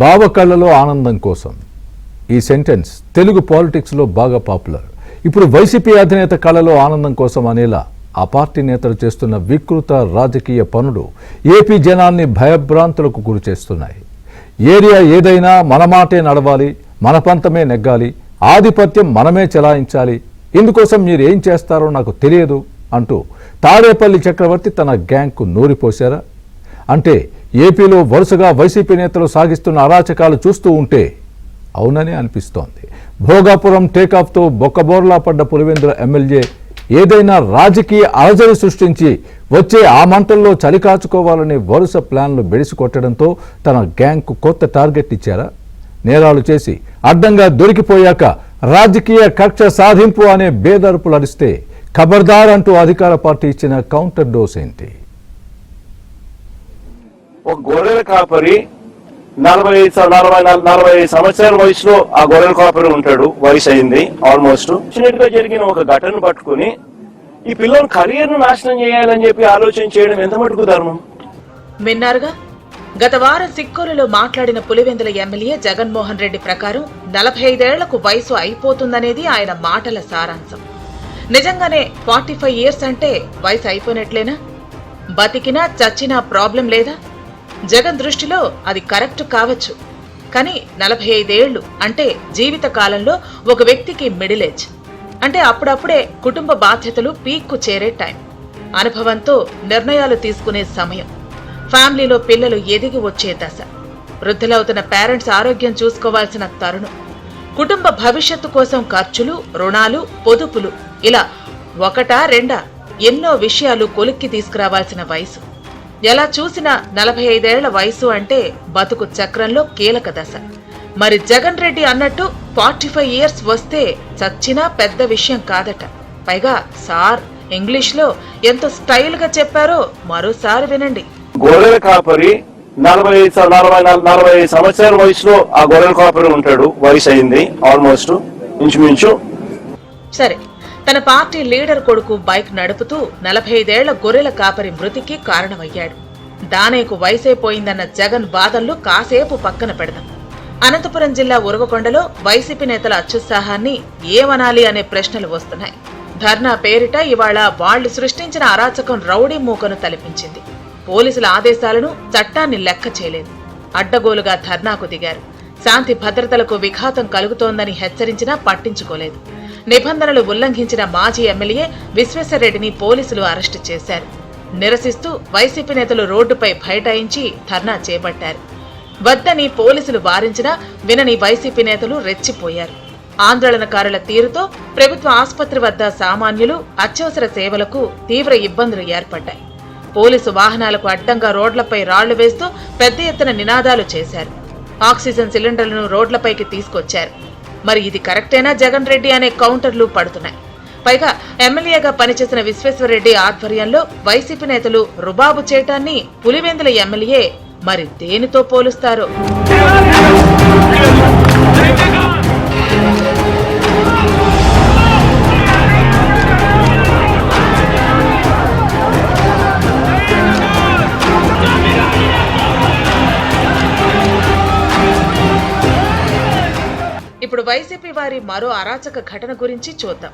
బావ కళ్ళలో ఆనందం కోసం ఈ సెంటెన్స్ తెలుగు పాలిటిక్స్లో బాగా పాపులర్. ఇప్పుడు వైసీపీ అధినేత కళ్ళలో ఆనందం కోసం అనేలా ఆ పార్టీ నేతలు చేస్తున్న వికృత రాజకీయ పనులు ఏపీ జనాన్ని భయభ్రాంతులకు గురి చేస్తున్నాయి. ఏరియా ఏదైనా మన మాటే నడవాలి, మన పంతమే నెగ్గాలి, ఆధిపత్యం మనమే చెలాయించాలి, ఇందుకోసం మీరు ఏం చేస్తారో నాకు తెలియదు అంటూ తాడేపల్లి చక్రవర్తి తన గ్యాంగ్కు నూరిపోశారా? అంటే ఏపీలో వరుసగా వైసీపీ నేతలు సాగిస్తున్న అరాచకాలు చూస్తూ ఉంటే అవునని అనిపిస్తోంది. భోగాపురం టేకాఫ్తో బొక్కబోర్లా పడ్డ పులివెందుల ఎమ్మెల్యే ఏదైనా రాజకీయ అలజడి సృష్టించి వచ్చే ఆ మంటల్లో చలికాచుకోవాలనే వరుస ప్లాన్లు బెడిసికొట్టడంతో తన గ్యాంగ్కు కొత్త టార్గెట్ ఇచ్చారా? నేరాలు చేసి అడ్డంగా దొరికిపోయాక రాజకీయ కక్ష సాధింపు అనే బేదరుపులు అరిస్తే ఖబర్దార్ అంటూ అధికార పార్టీ ఇచ్చిన కౌంటర్ డోస్ ఏంటి? ఒక గొర్రెల కాపరి 40 సంవత్సరాల వయసులో ఆ గొర్రెల కాపరి ఉంటాడు. వయసు అయింది ఆల్మోస్ట్. గా జరిగిన ఒక ఘటనను పట్టుకుని ఈ పిల్లల కెరీర్ ను నాశనం చేయాలని చెప్పి ఆలోచన చేయడం ఎంత మటుకు ధర్మం? విన్నారుగా, గత వారం సిక్కోలులో మాట్లాడిన పులివెందుల ఎమ్మెల్యే జగన్మోహన్ రెడ్డి ప్రకారం 45 ఏళ్లకు వయసు అయిపోతుందనేది ఆయన మాటల సారాంశం. నిజంగానే 45 ఇయర్స్ అంటే వయసు అయిపోయినట్లేనా? బతికినా చచ్చినా ప్రాబ్లం లేదా? జగన్ దృష్టిలో అది కరెక్ట్ కావచ్చు, కానీ 45 ఏళ్లు అంటే జీవిత కాలంలో ఒక వ్యక్తికి మిడిల్ ఏజ్ అంటే అప్పుడప్పుడే కుటుంబ బాధ్యతలు పీక్కు చేరే టైం, అనుభవంతో నిర్ణయాలు తీసుకునే సమయం, ఫ్యామిలీలో పిల్లలు ఎదిగి వచ్చే దశ, వృద్ధులవుతున్న పేరెంట్స్ ఆరోగ్యం చూసుకోవాల్సిన తరుణం, కుటుంబ భవిష్యత్తు కోసం ఖర్చులు, రుణాలు, పొదుపులు, ఇలా ఒకటా రెండా ఎన్నో విషయాలు కొలిక్కి తీసుకురావాల్సిన వయసు. ఎలా చూసినా 45 ఏళ్ల వయసు అంటే బతుకు చక్రంలో కీలక దశ. మరి జగన్ రెడ్డి అన్నట్టు 45 ఇయర్స్ వస్తే చచ్చినా పెద్ద విషయం కాదట. పైగా సార్ ఇంగ్లీష్లో ఎంత స్టైల్ గా చెప్పారో మరోసారి వినండి. గొర్రెల కాపరి 40 సంవత్సరాల వయసులో ఆ గొర్రెల కాపరి ఉంటాడు. వయసు అయింది ఆల్మోస్ట్ ఇంచుమించు. సరే, తన పార్టీ లీడర్ కొడుకు బైక్ నడుపుతూ 45 ఏళ్ల గొర్రెల కాపరి మృతికి కారణమయ్యాడు. దానేకు వయసైపోయిందన్న జగన్ వాదనలు కాసేపు పక్కన పెడదాం. అనంతపురం జిల్లా ఉరవకొండలో వైసీపీ నేతల అత్యుత్సాహాన్ని ఏమనాలి అనే ప్రశ్నలు వస్తున్నాయి. ధర్నా పేరిట ఇవాళ వాళ్లు సృష్టించిన అరాచకం రౌడీ మూకను తలపించింది. పోలీసుల ఆదేశాలను, చట్టాన్ని లెక్క చేయలేదు. అడ్డగోలుగా ధర్నాకు దిగారు. శాంతి భద్రతలకు విఘాతం కలుగుతోందని హెచ్చరించినా పట్టించుకోలేదు. నిబంధనలు ఉల్లంఘించిన మాజీ ఎమ్మెల్యే విశ్వేశ్వరరెడ్డిని పోలీసులు అరెస్టు చేశారు. నిరసిస్తూ వైసీపీ నేతలు రోడ్డుపై బైఠాయించి ధర్నా చేపట్టారు. వద్దని పోలీసులు వారించినా వినని వైసీపీ నేతలు రెచ్చిపోయారు. ఆందోళనకారుల తీరుతో ప్రభుత్వ ఆసుపత్రి వద్ద సామాన్యులు, అత్యవసర సేవలకు తీవ్ర ఇబ్బందులు ఏర్పడ్డాయి. పోలీసు వాహనాలకు అడ్డంగా రోడ్లపై రాళ్లు వేస్తూ పెద్ద ఎత్తున నినాదాలు చేశారు. ఆక్సిజన్ సిలిండర్లను రోడ్లపైకి తీసుకొచ్చారు. మరి ఇది కరెక్టేనా జగన్ రెడ్డి అనే కౌంటర్లు పడుతున్నాయి. పైగా ఎమ్మెల్యేగా పనిచేసిన విశ్వేశ్వరరెడ్డి ఆధ్వర్యంలో వైసీపీ నేతలు రుబాబు చేయటాన్ని పులివెందుల ఎమ్మెల్యే మరి దేనితో పోలుస్తారో? ఇప్పుడు వైసీపీ వారి మరో అరాచక ఘటన గురించి చూద్దాం.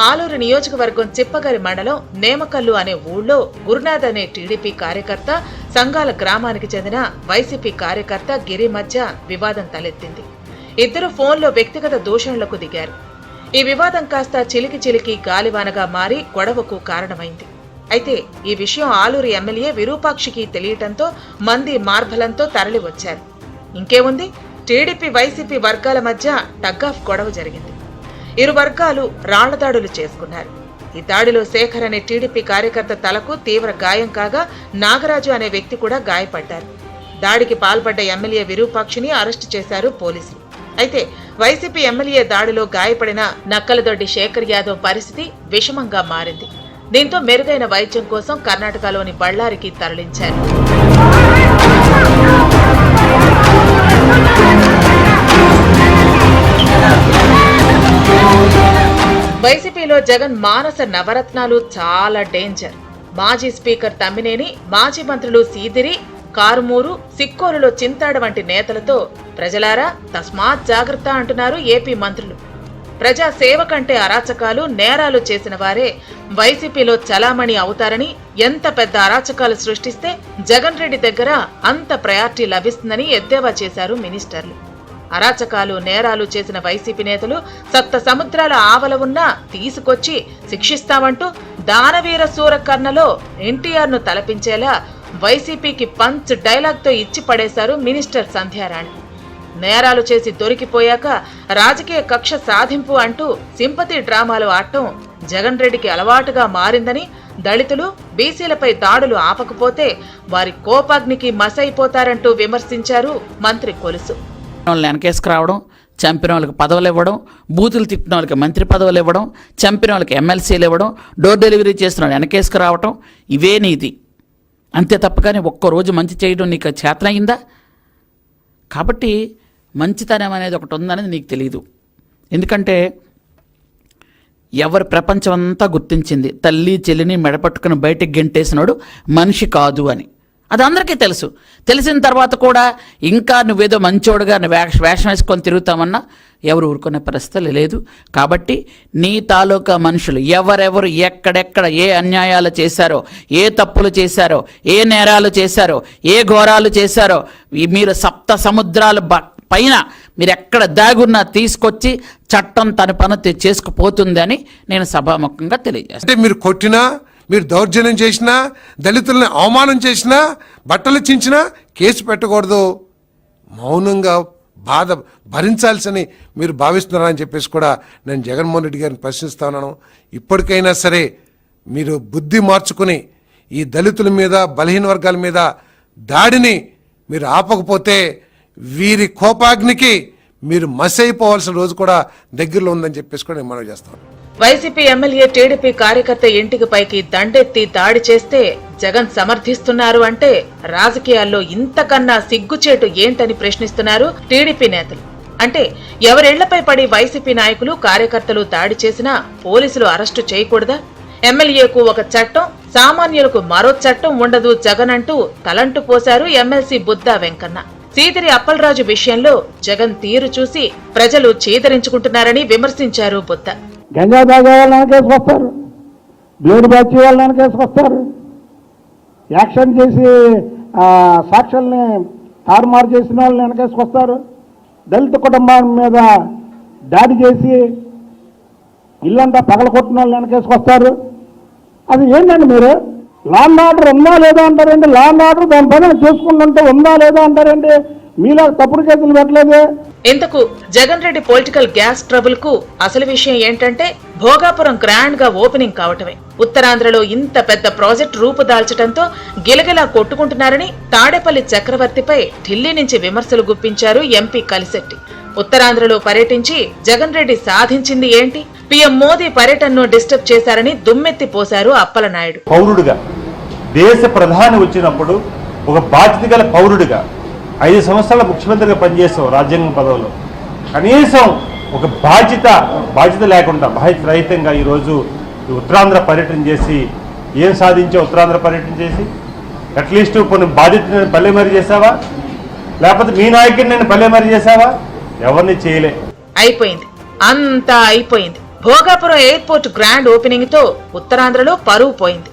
ఆలూరు నియోజకవర్గం చిప్పగరి మండలం నేమకల్లు అనే ఊళ్ళో గురునాథ్ అనే టీడీపీ కార్యకర్త, సంగాల గ్రామానికి చెందిన వైసీపీ కార్యకర్త గిరి మధ్య వివాదం తలెత్తింది. ఇద్దరు ఫోన్లో వ్యక్తిగత దూషణలకు దిగారు. ఈ వివాదం కాస్త చిలికి గాలివానగా మారి గొడవకు కారణమైంది. అయితే ఈ విషయం ఆలూరు ఎమ్మెల్యే విరూపాక్షికి తెలియటంతో మంది మార్బలంతో తరలివచ్చారు. ఇంకేముంది, టీడీపీ వైసీపీ వర్గాల మధ్య టగ్ ఆఫ్ గొడవ జరిగింది. ఇరు వర్గాలు రాళ్ల దాడులు చేసుకున్నారు. ఈ దాడిలో శేఖర్ అనే టీడీపీ కార్యకర్త తలకు తీవ్ర గాయం కాగా నాగరాజు అనే వ్యక్తి కూడా గాయపడ్డారు. దాడికి పాల్పడ్డ ఎమ్మెల్యే విరూపాక్షిని అరెస్టు చేశారు పోలీసులు. అయితే వైసీపీ ఎమ్మెల్యే దాడిలో గాయపడిన నక్కలదొడ్డి శేఖర్ యాదవ్ పరిస్థితి విషమంగా మారింది. దీంతో మెరుగైన వైద్యం కోసం కర్ణాటకలోని బళ్ళారికి తరలించారు. వైసీపీలో జగన్ మానస నవరత్నాలు చాలా డేంజర్. మాజీ స్పీకర్ తమ్మినేని, మాజీ మంత్రులు సీదిరి, కారుమూరు, సిక్కోలులో చింతాడ వంటి నేతలతో ప్రజలారా తస్మాత్ జాగ్రత్త అంటున్నారు ఏపీ మంత్రులు. ప్రజా సేవ కంటే అరాచకాలు, నేరాలు చేసిన వారే వైసీపీలో చలామణి అవుతారని, ఎంత పెద్ద అరాచకాలు సృష్టిస్తే జగన్ రెడ్డి దగ్గర అంత ప్రయారిటీ లభిస్తుందని ఎద్దేవా చేశారు మినిస్టర్లు. అరాచకాలు, నేరాలు చేసిన వైసీపీ నేతలు సప్త సముద్రాల ఆవల ఉన్నా తీసుకొచ్చి శిక్షిస్తామంటూ దానవీర సూరకర్ణలో ఎన్టీఆర్ను తలపించేలా వైసీపీకి పంచ్ డైలాగ్తో ఇచ్చి పడేశారు మినిస్టర్ సంధ్యారాణి. నేరాలు చేసి దొరికిపోయాక రాజకీయ కక్ష సాధింపు అంటూ సింపతి డ్రామాలు ఆడటం జగన్ రెడ్డికి అలవాటుగా మారిందని, దళితులు, బీసీలపై దాడులు ఆపకపోతే వారి కోపాగ్నికి మసైపోతారంటూ విమర్శించారు మంత్రి కొలుసు. వాళ్ళని వెనకేసుకురావడం, చంపిన వాళ్ళకి పదవులు ఇవ్వడం, బూతులు తిప్పిన వాళ్ళకి మంత్రి పదవులు ఇవ్వడం, చంపిన వాళ్ళకి ఎమ్మెల్సీలు ఇవ్వడం, డోర్ డెలివరీ చేసిన వాళ్ళు వెనకేసుకురావడం, ఇవే నీది. అంతే తప్పగానే ఒక్కరోజు మంచి చేయడం నీకు చేతనయిందా? కాబట్టి మంచితనం అనేది ఒకటి ఉందనేది నీకు తెలియదు. ఎందుకంటే ఎవరి ప్రపంచం అంతా గుర్తించింది, తల్లి చెల్లిని మెడపట్టుకుని బయటకు గెంటేసినాడు మనిషి కాదు అని. అది అందరికీ తెలుసు. తెలిసిన తర్వాత కూడా ఇంకా నువ్వేదో మంచోడుగా వేషం వేసుకొని తిరుగుతామన్నా ఎవరు ఊరుకునే పరిస్థితి లేదు. కాబట్టి నీ తాలూకా మనుషులు ఎవరెవరు ఎక్కడెక్కడ ఏ అన్యాయాలు చేశారో, ఏ తప్పులు చేశారో, ఏ నేరాలు చేశారో, ఏ ఘోరాలు చేశారో, మీరు సప్త సముద్రాల పైన మీరు ఎక్కడ దాగున్నా తీసుకొచ్చి చట్టం తన పని చేసుకుపోతుందని నేను సభాముఖంగా తెలియజేస్తాను. అంటే మీరు కొట్టినా, మీరు దౌర్జన్యం చేసినా, దళితులను అవమానం చేసినా, బట్టలు చించినా కేసు పెట్టకూడదు, మౌనంగా బాధ భరించాల్సని మీరు భావిస్తున్నారా అని చెప్పేసి కూడా నేను జగన్మోహన్ రెడ్డి గారిని ప్రశ్నిస్తా ఉన్నాను. ఇప్పటికైనా సరే మీరు బుద్ధి మార్చుకుని ఈ దళితుల మీద, బలహీన వర్గాల మీద దాడిని మీరు ఆపకపోతే వీరి కోపాగ్నికి మీరు మసైపోవాల్సిన రోజు కూడా దగ్గరలో ఉందని చెప్పేసి కూడా నేను మనవి చేస్తాను. వైసీపీ ఎమ్మెల్యే టీడీపీ కార్యకర్త ఇంటికి పైకి దండెత్తి దాడి చేస్తే జగన్ సమర్థిస్తున్నారు అంటే రాజకీయాల్లో ఇంతకన్నా సిగ్గుచేటు ఏంటని ప్రశ్నిస్తున్నారు టీడీపీ నేతలు. అంటే ఎవరిళ్లపై పడి వైసీపీ నాయకులు, కార్యకర్తలు దాడి చేసినా పోలీసులు అరెస్టు చేయకూడదా? ఎమ్మెల్యేకు ఒక చట్టం, సామాన్యులకు మరో చట్టం ఉండదు జగన్ అంటూ తలంటు పోశారు ఎమ్మెల్సీ బుద్దా వెంకన్న. సీదిరి అప్పలరాజు విషయంలో జగన్ తీరు చూసి ప్రజలు చీదరించుకుంటున్నారని విమర్శించారు బుద్ద. గంజా తాగే వాళ్ళని కేసుకొస్తారు, బ్లేడ్ బ్యాచ్ వాళ్ళని కేసుకొస్తారు, యాక్షన్ చేసి సాక్షుల్ని తారుమారు చేసిన వాళ్ళని వెనకేసుకొస్తారు, దళిత కుటుంబం మీద దాడి చేసి ఇల్లంతా పగలకొట్టిన వాళ్ళని వెనకేసుకొస్తారు. అది ఏంటండి మీరు? లా అండ్ ఆర్డర్ ఉందా లేదా అంటారండి, లా అండ్ ఆర్డర్ దాని పైన చేసుకుంటుంటే ఉందా లేదా అంటారండి. మీలా తప్పుడు కేసులు పెట్టలేదే. ఇంతకు Jagan Reddy political gas trouble కు అసలు విషయం ఏంటంటే భోగాపురం గ్రాండ్ గా ఓపెనింగ్ కావటమే. ఉత్తరాంధ్రలో ఇంత పెద్ద ప్రాజెక్టు రూపుదాల్చడంతో గిలగిలా కొట్టుకుంటున్నారని తాడేపల్లి చక్రవర్తిపై ఢిల్లీ నుంచి విమర్శలు గుప్పించారు ఎంపీ కలిశెట్టి. ఉత్తరాంధ్రలో పర్యటించి జగన్ రెడ్డి సాధించింది ఏంటి? పీఎం మోదీ పర్యటనను డిస్టర్బ్ చేశారని దుమ్మెత్తి పోశారు అప్పలనాయుడు. పౌరుడుగా, దేశ ప్రధాని వచ్చినప్పుడు ఒక బాధ్యత గల పౌరుడిగా 5 సంవత్సరాల ముఖ్యమంత్రిగా పనిచేస్తాం రాజ్యాంగం పదవిలో. కనీసం ఒక బాధ్యత లేకుండా, బాధ్యత రహితంగా ఈరోజు ఉత్తరాంధ్ర పర్యటన చేసి ఏం సాధించావు? ఉత్తరాంధ్ర పర్యటన చేసి అట్లీస్ట్ కొన్ని బాధ్యతను పల్లెమరి చేసావా? లేకపోతే మీ నాయకుడిని నేను పల్లెమరి చేసావా? ఎవరిని చేయలే. అయిపోయింది, అంతా అయిపోయింది. భోగాపురం ఎయిర్పోర్ట్ గ్రాండ్ ఓపెనింగ్ తో ఉత్తరాంధ్రలో పరువు పోయింది.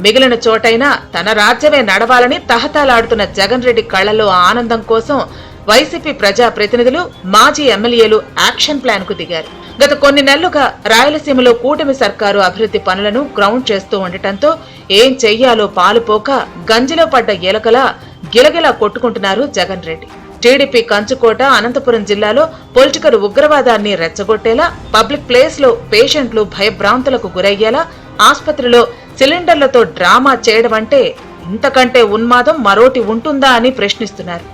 మిగిలిన చోటైనా తన రాజ్యమే నడవాలని తహతాలాడుతున్న జగన్ రెడ్డి కళ్లలో ఆనందం కోసం వైసీపీ ప్రజా ప్రతినిధులు, మాజీ ఎమ్మెల్యేలు యాక్షన్ ప్లాన్ కు దిగారు. గత కొన్ని నెలలుగా రాయలసీమలో కూటమి సర్కారు అభివృద్ధి పనులను గ్రౌండ్ చేస్తూ ఉండటంతో ఏం చెయ్యాలో పాలుపోక గంజిలో పడ్డ ఎలకలా గిలగిలా కొట్టుకుంటున్నారు జగన్ రెడ్డి. టీడీపీ కంచుకోట అనంతపురం జిల్లాలో పొలిటికల్ ఉగ్రవాదాన్ని రెచ్చగొట్టేలా, పబ్లిక్ ప్లేస్ లో పేషెంట్లు భయభ్రాంతులకు గురయ్యేలా, ఆస్పత్రిలో సిలిండర్లతో డ్రామా చేయడం అంటే ఇంతకంటే ఉన్మాదం మరోటి ఉంటుందా అని ప్రశ్నిస్తున్నారు.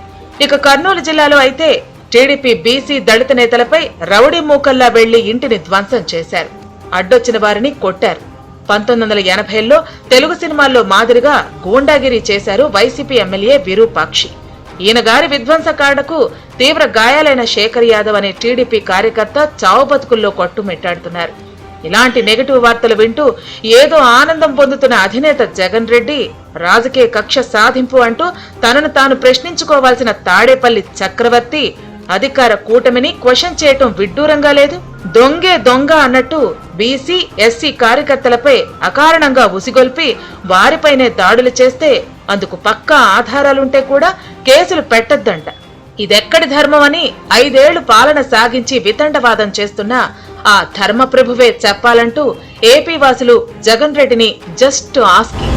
ఇక కర్నూలు జిల్లాలో అయితే టీడీపీ బీసీ దళిత నేతలపై రౌడీ మూకల్లా వెళ్లి ఇంటిని ధ్వంసం చేశారు. అడ్డొచ్చిన వారిని కొట్టారు. 1980లో తెలుగు సినిమాల్లో మాదిరిగా గూండాగిరి చేశారు వైసీపీ ఎమ్మెల్యే విరూపాక్షి. ఈయన గారి విధ్వంసకాండకు తీవ్ర గాయాలైన శేఖర్ యాదవ్ అనే టీడీపీ కార్యకర్త చావు బతుకుల్లో కొట్టుమిట్టాడుతున్నారు. ఇలాంటి నెగటివ్ వార్తలు వింటూ ఏదో ఆనందం పొందుతున్న అధినేత జగన్ రెడ్డి రాజకీయ కక్ష సాధింపు అంటూ తనను తాను ప్రశ్నించుకోవాల్సిన తాడేపల్లి చక్రవర్తి అధికార కూటమిని క్వశ్చన్ చేయటం విడ్డూరంగా లేదు. దొంగే దొంగ అన్నట్టు బీసీ ఎస్సీ కార్యకర్తలపై అకారణంగా ఉసిగొల్పి వారిపైనే దాడులు చేస్తే అందుకు పక్కా ఆధారాలుంటే కూడా కేసులు పెట్టొద్దంట. ఇదెక్కడి ధర్మం అని 5 ఏళ్లు పాలన సాగించి వితండవాదం చేస్తున్న ఆ ధర్మప్రభువే చెప్పాలంటూ ఏపీ వాసులు జగన్ రెడ్డిని జస్ట్ ఆస్కింగ్.